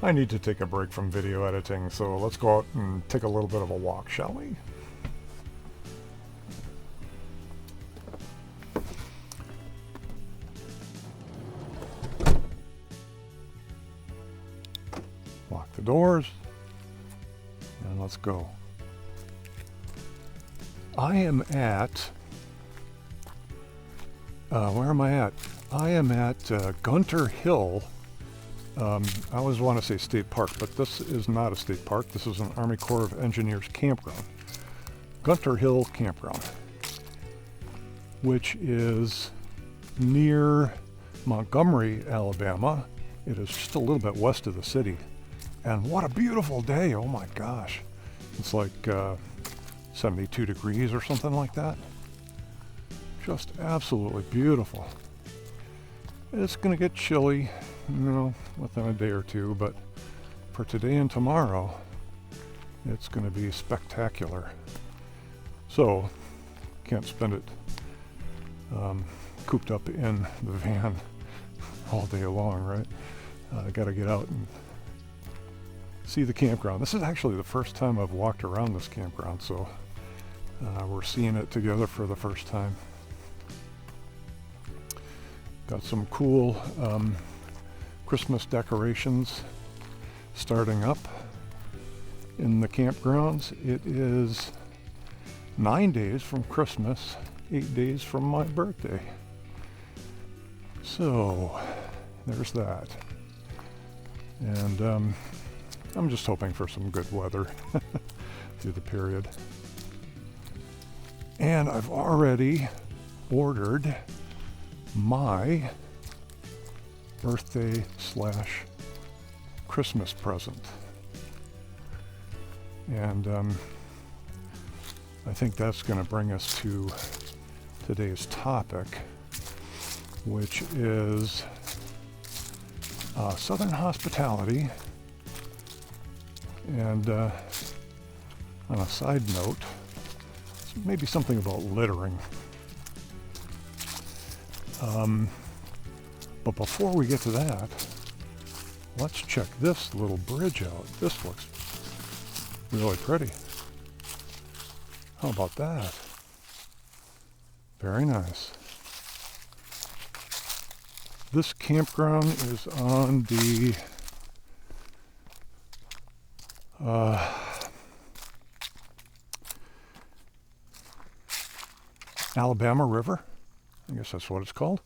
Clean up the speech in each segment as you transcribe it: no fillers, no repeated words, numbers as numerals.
I need to take a break from video editing, so let's go out and take a little bit of a walk, shall we? Lock the doors, and let's go. I am at, where am I at? I am at Gunter Hill. I always want to say state park, but this is not a state park. This is an Army Corps of Engineers campground. Gunter Hill Campground, which is near Montgomery, Alabama. It is just a little bit west of the city. And what a beautiful day, oh my gosh. It's like 72 degrees or something like that. Just absolutely beautiful. It's gonna get chilly, within a day or two, but for today and tomorrow, it's gonna be spectacular. So, can't spend it cooped up in the van all day long, right? I gotta get out and see the campground. This is actually the first time I've walked around this campground, so we're seeing it together for the first time. Got some cool Christmas decorations starting up in the campgrounds. It is 9 days from Christmas, 8 days from my birthday. So there's that. And I'm just hoping for some good weather through the period. And I've already ordered my birthday / Christmas present. And I think that's going to bring us to today's topic, which is Southern hospitality. And on a side note, maybe something about littering. But before we get to that, let's check this little bridge out. This looks really pretty. How about that? Very nice. This campground is on the Alabama River. I guess that's what it's called.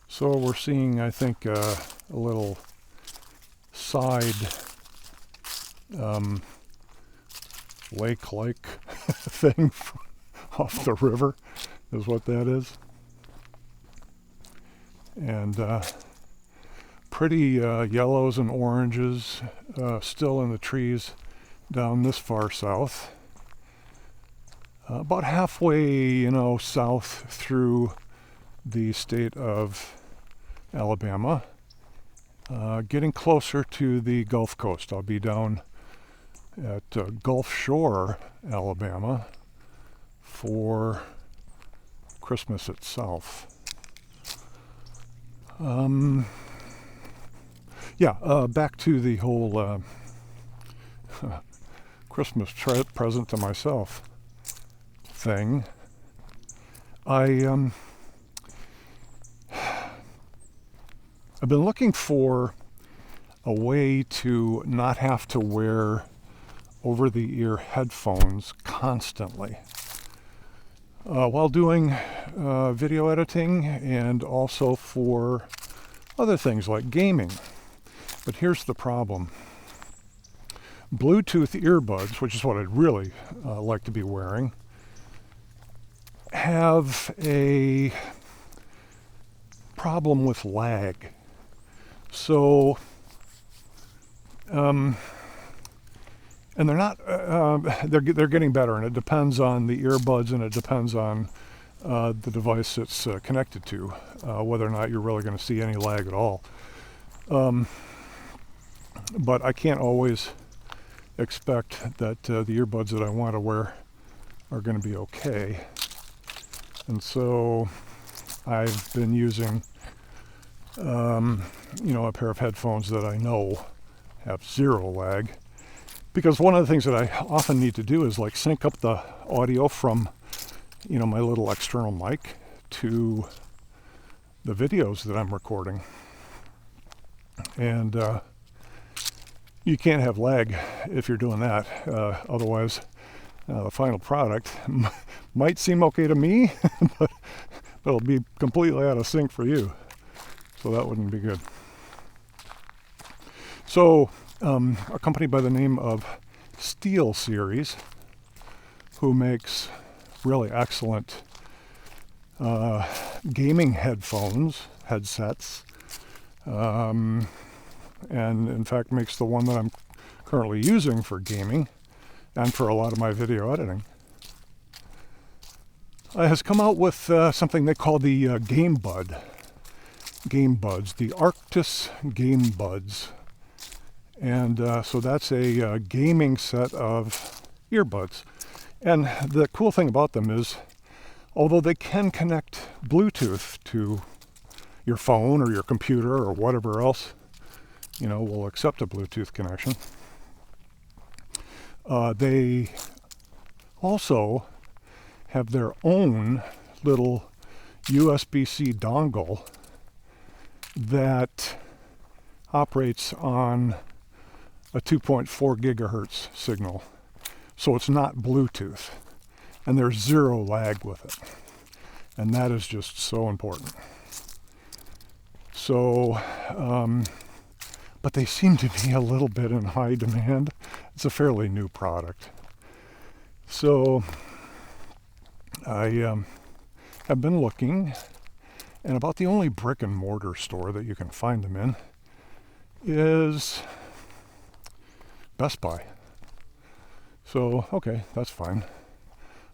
So we're seeing, I think, a little side lake-like thing off the river is what that is. And pretty yellows and oranges still in the trees down this far south. About halfway, south through the state of Alabama, getting closer to the Gulf Coast. I'll be down at Gulf Shore, Alabama, for Christmas itself. Back to the whole Christmas present to myself thing. I've been looking for a way to not have to wear over-the-ear headphones constantly while doing video editing and also for other things like gaming. But here's the problem. Bluetooth earbuds, which is what I'd really like to be wearing, have a problem with lag. So, and they're not, they're getting better, and it depends on the earbuds, and it depends on the device it's connected to, whether or not you're really going to see any lag at all. But I can't always expect that the earbuds that I want to wear are going to be okay. And so I've been using a pair of headphones that I know have zero lag. Because one of the things that I often need to do is like sync up the audio from, my little external mic to the videos that I'm recording. And you can't have lag if you're doing that. Otherwise, the final product might seem okay to me, but it'll be completely out of sync for you. So that wouldn't be good. So a company by the name of Steel Series, who makes really excellent gaming headsets, and in fact makes the one that I'm currently using for gaming and for a lot of my video editing, has come out with something they call the Game Buds, the Arctis Game Buds. And so that's a gaming set of earbuds. And the cool thing about them is, although they can connect Bluetooth to your phone or your computer or whatever else, will accept a Bluetooth connection, they also have their own little USB-C dongle that operates on a 2.4 gigahertz signal. So it's not Bluetooth. And there's zero lag with it. And that is just so important. So, but they seem to be a little bit in high demand. It's a fairly new product. So I have been looking, and about the only brick and mortar store that you can find them in is Best Buy. So, okay, that's fine.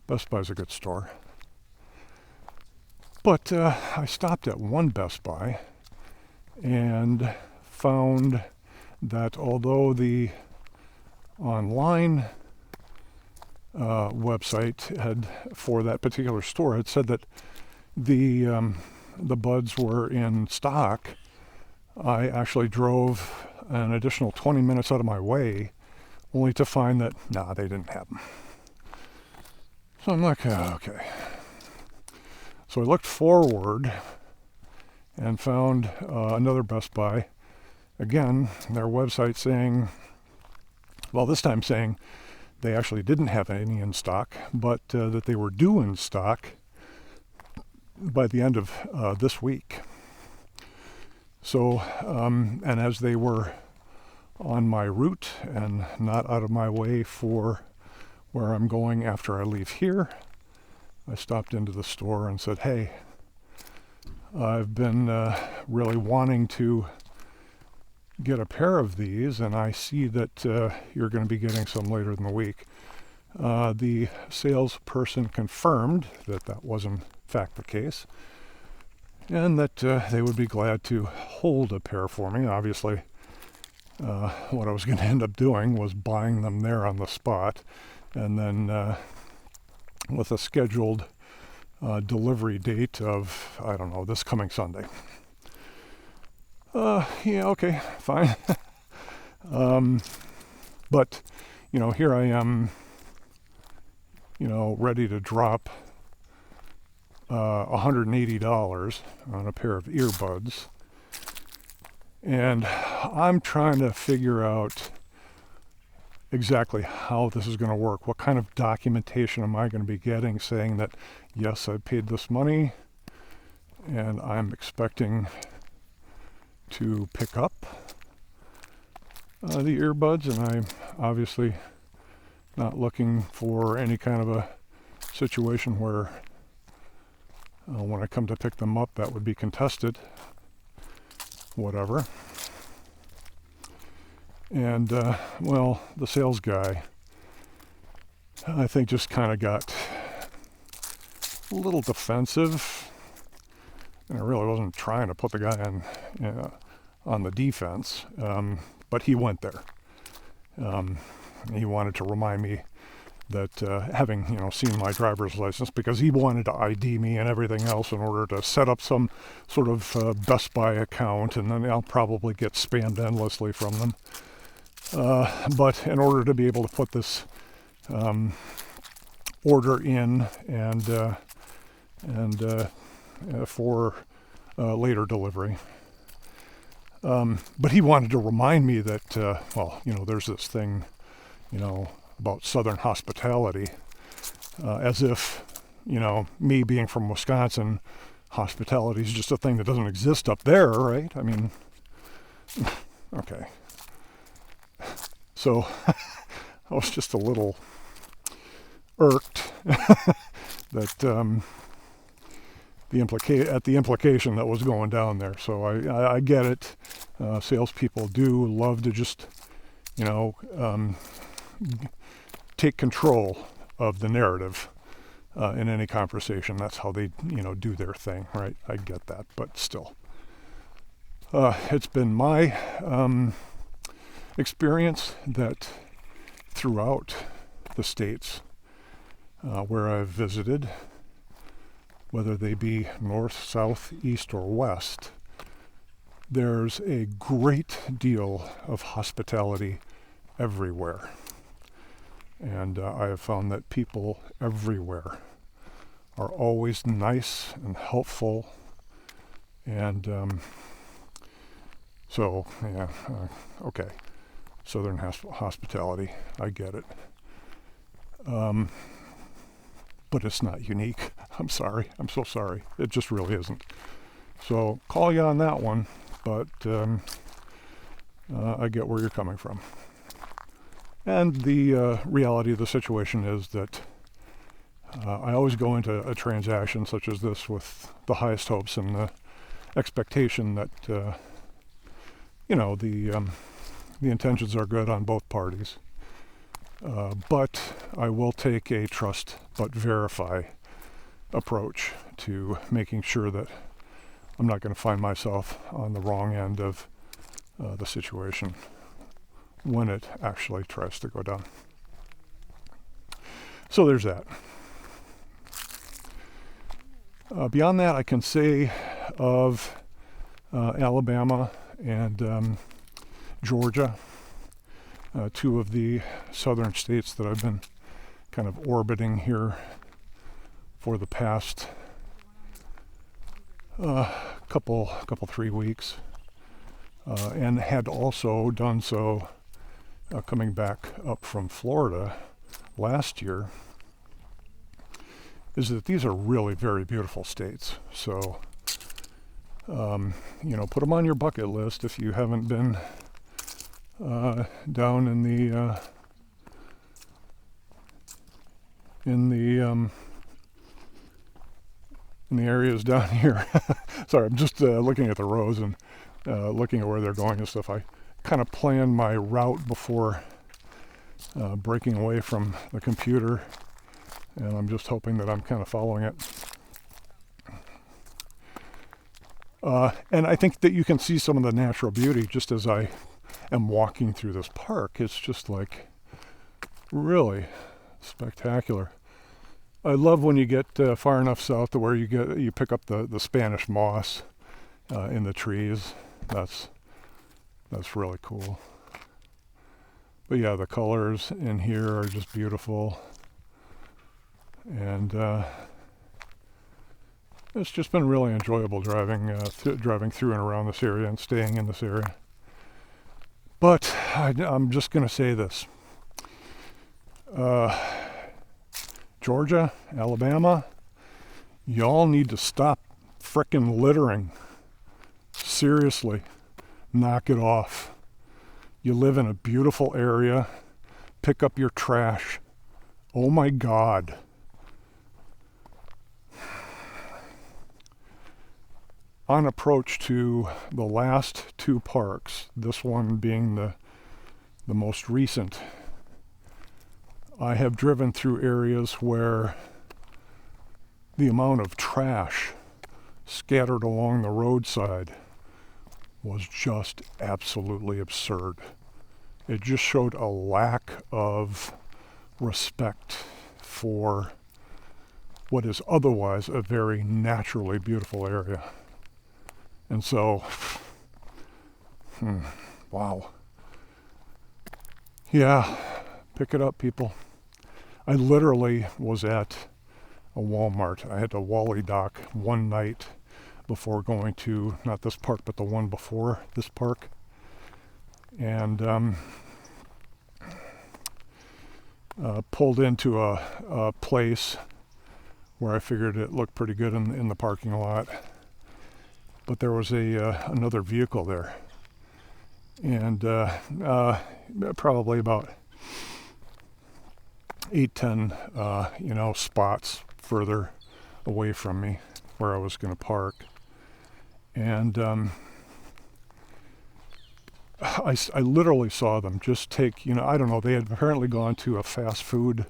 Best Buy's a good store. But I stopped at one Best Buy and found that although the online website for that particular store had said that the buds were in stock, I actually drove an additional 20 minutes out of my way only to find that, they didn't have them. So I'm like, okay. So I looked forward and found another Best Buy. Again, their website saying, this time saying they actually didn't have any in stock, but that they were due in stock by the end of this week. So, and as they were on my route and not out of my way for where I'm going after I leave here, I stopped into the store and said, hey, I've been really wanting to get a pair of these, and I see that you're going to be getting some later in the week. The salesperson confirmed that that was in fact the case, and that they would be glad to hold a pair for me. Obviously, what I was going to end up doing was buying them there on the spot, and then with a scheduled delivery date of, I don't know, this coming Sunday. Yeah, okay, fine. But, here I am, ready to drop $180 on a pair of earbuds. And I'm trying to figure out exactly how this is going to work. What kind of documentation am I going to be getting saying that, yes, I paid this money and I'm expecting to pick up the earbuds, and I'm obviously not looking for any kind of a situation where when I come to pick them up that would be contested, whatever. And the sales guy, I think, just kind of got a little defensive, and I really wasn't trying to put the guy on the defense, but he went there. He wanted to remind me that having seen my driver's license, because he wanted to ID me and everything else in order to set up some sort of Best Buy account, and then I'll probably get spammed endlessly from them. But in order to be able to put this order in and for later delivery. But he wanted to remind me that, there's this thing, about Southern hospitality, as if, me being from Wisconsin, hospitality is just a thing that doesn't exist up there, right? I mean, okay. So I was just a little irked that the implication that was going down there. So I get it. Salespeople do love to just, take control of the narrative in any conversation. That's how they, do their thing, right? I get that, but still. It's been my experience that throughout the states where I've visited, whether they be north, south, east, or west, there's a great deal of hospitality everywhere. And I have found that people everywhere are always nice and helpful. And okay. Southern hospitality, I get it. But it's not unique. I'm sorry. I'm so sorry. It just really isn't. So call you on that one, but I get where you're coming from. And the reality of the situation is that I always go into a transaction such as this with the highest hopes and the expectation that, the intentions are good on both parties. But I will take a trust but verify approach to making sure that I'm not going to find myself on the wrong end of the situation when it actually tries to go down. So there's that. Beyond that, I can say of Alabama and Georgia, two of the southern states that I've been kind of orbiting here for the past couple 3 weeks, and had also done so coming back up from Florida last year, is that these are really very beautiful states. So, put them on your bucket list if you haven't been down in the areas down here. Sorry, I'm just looking at the rows and looking at where they're going and stuff. I kind of planned my route before breaking away from the computer, and I'm just hoping that I'm kind of following it. And I think that you can see some of the natural beauty just as I am walking through this park. It's just like really spectacular. I love when you get far enough south to where you pick up the Spanish moss in the trees. That's really cool. But yeah, the colors in here are just beautiful, and it's just been really enjoyable driving through and around this area and staying in this area. But I'm just going to say this. Georgia, Alabama, y'all need to stop frickin' littering. Seriously, knock it off. You live in a beautiful area. Pick up your trash. Oh my God. On approach to the last two parks, this one being the most recent, I have driven through areas where the amount of trash scattered along the roadside was just absolutely absurd. It just showed a lack of respect for what is otherwise a very naturally beautiful area. And so, wow. Yeah, pick it up, people. I literally was at a Walmart. I had to Wally dock one night before going to, not this park, but the one before this park. And pulled into a place where I figured it looked pretty good in the parking lot. But there was another vehicle there. And probably about 8-10 spots further away from me where I was going to park. And I literally saw them just take, I don't know, they had apparently gone to a fast food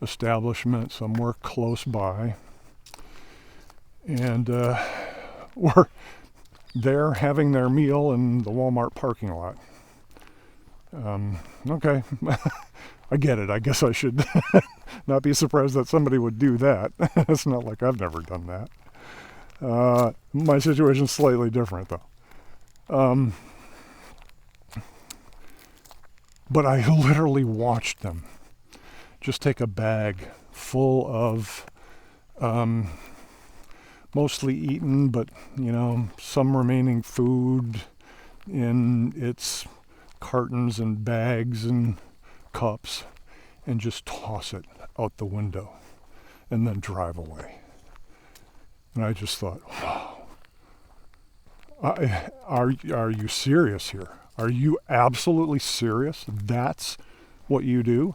establishment somewhere close by, and were there having their meal in the Walmart parking lot. Okay, I get it. I guess I should not be surprised that somebody would do that. It's not like I've never done that. My situation's slightly different, though. But I literally watched them just take a bag full of mostly eaten, but some remaining food in its cartons and bags and cups, and just toss it out the window and then drive away. And I just thought, wow, are you serious here? Are you absolutely serious? That's what you do?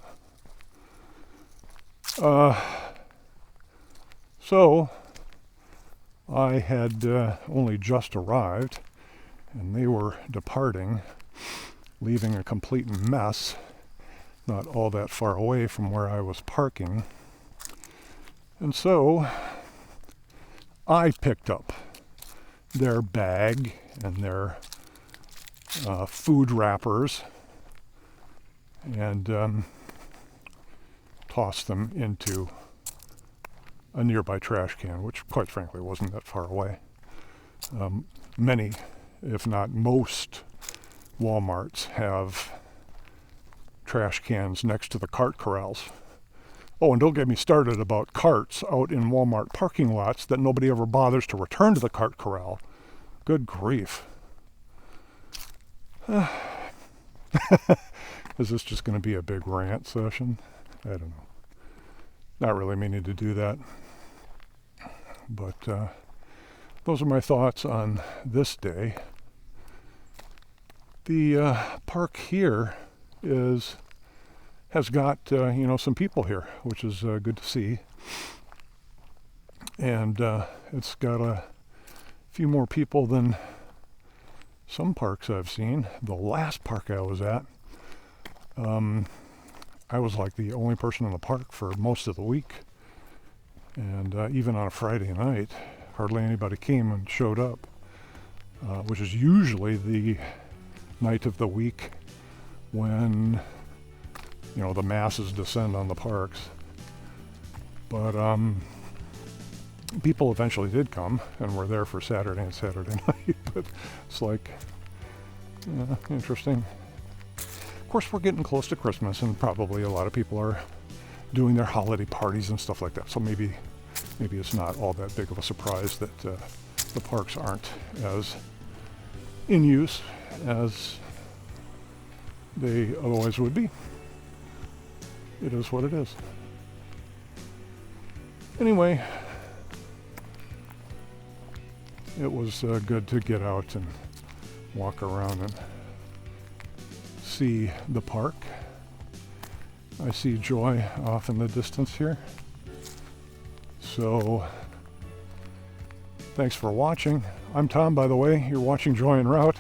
So I had only just arrived, and they were departing, leaving a complete mess, not all that far away from where I was parking. And so I picked up their bag and their food wrappers and tossed them into a nearby trash can, which quite frankly wasn't that far away. Many, if not most, Walmarts have trash cans next to the cart corrals. Oh, and don't get me started about carts out in Walmart parking lots that nobody ever bothers to return to the cart corral. Good grief. Is this just going to be a big rant session? I don't know. Not really meaning to do that. But those are my thoughts on this day. The park here has got some people here, which is good to see. And it's got a few more people than some parks I've seen. The last park I was at, I was like the only person in the park for most of the week. And even on a Friday night, hardly anybody came and showed up, which is usually the night of the week when, the masses descend on the parks. But people eventually did come and were there for Saturday and Saturday night. But it's like, interesting. Of course, we're getting close to Christmas, and probably a lot of people are doing their holiday parties and stuff like that. So maybe it's not all that big of a surprise that the parks aren't as in use as they otherwise would be. It is what it is. Anyway, it was good to get out and walk around and see the park. I see Joy off in the distance here. So, thanks for watching. I'm Tom, by the way. You're watching Joy en Route.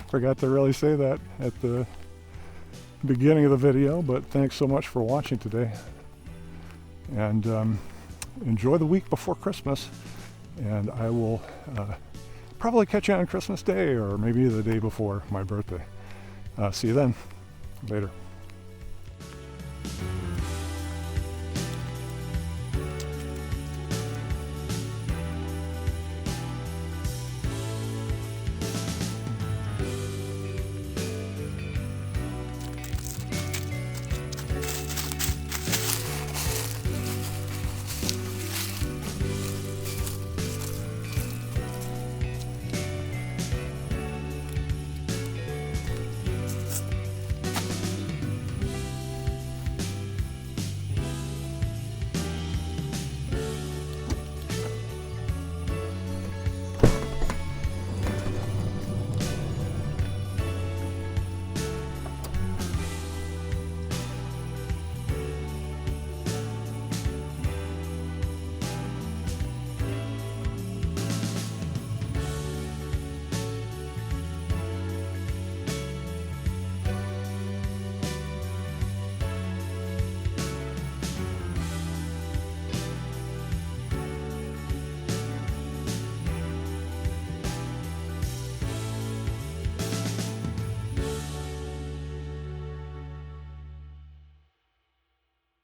Forgot to really say that at the beginning of the video, but thanks so much for watching today. And enjoy the week before Christmas. And I will probably catch you on Christmas Day, or maybe the day before my birthday. See you then. Later.